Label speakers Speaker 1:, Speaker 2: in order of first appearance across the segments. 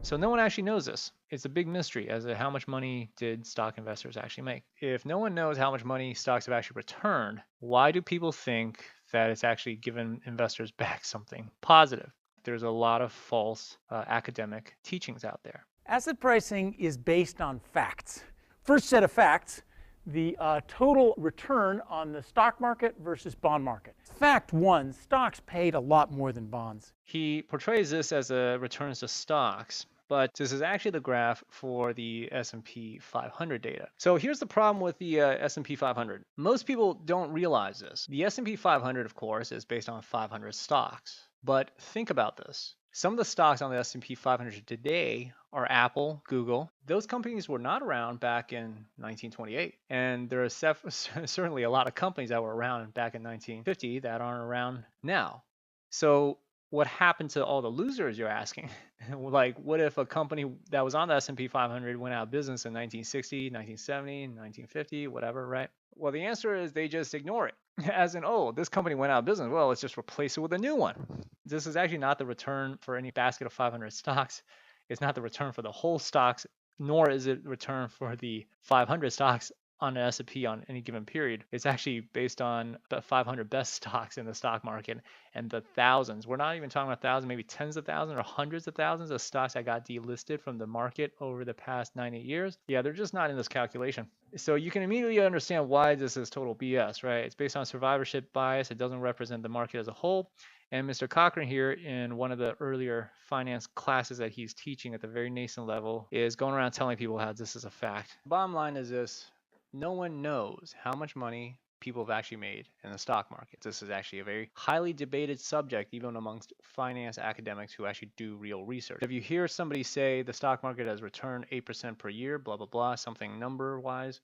Speaker 1: So no one actually knows this. It's a big mystery as to how much money did stock investors actually make. If no one knows how much money stocks have actually returned, why do people think that it's actually given investors back something positive? There's a lot of false academic teachings out there.
Speaker 2: Asset pricing is based on facts. First set of facts, the total return on the stock market versus bond market. Fact one, stocks paid a lot more than bonds.
Speaker 1: He portrays this as a returns to stocks, but this is actually the graph for the S&P 500 data. So here's the problem with the S&P 500. Most people don't realize this. The S&P 500, of course, is based on 500 stocks. But think about this. Some of the stocks on the S&P 500 today are Apple, Google. Those companies were not around back in 1928. And there are certainly a lot of companies that were around back in 1950 that aren't around now. So what happened to all the losers, you're asking? Like, what if a company that was on the S&P 500 went out of business in 1960, 1970, 1950, whatever, right? Well, the answer is they just ignore it. As in, oh, this company went out of business. Well, let's just replace it with a new one. This is actually not the return for any basket of 500 stocks. It's not the return for the whole stocks, nor is it return for the 500 stocks on an S&P on any given period. It's actually based on the 500 best stocks in the stock market and the thousands. We're not even talking about thousands, maybe tens of thousands or hundreds of thousands of stocks that got delisted from the market over the past 98 years. Yeah, they're just not in this calculation. So you can immediately understand why this is total BS, right? It's based on survivorship bias. It doesn't represent the market as a whole. And Mr. Cochran here, in one of the earlier finance classes that he's teaching at the very nascent level, is going around telling people how this is a fact. Bottom line is this: no one knows how much money people have actually made in the stock market. This is actually a very highly debated subject, even amongst finance academics who actually do real research. If you hear somebody say the stock market has returned 8% per year, blah, blah, blah, something number-wise,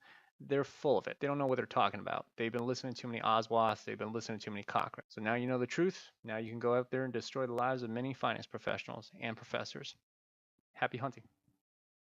Speaker 1: they're full of it. They don't know what they're talking about. They've been listening to too many Oswaths. They've been listening to too many Cochrane. So now you know the truth. Now you can go out there and destroy the lives of many finance professionals and professors. Happy hunting.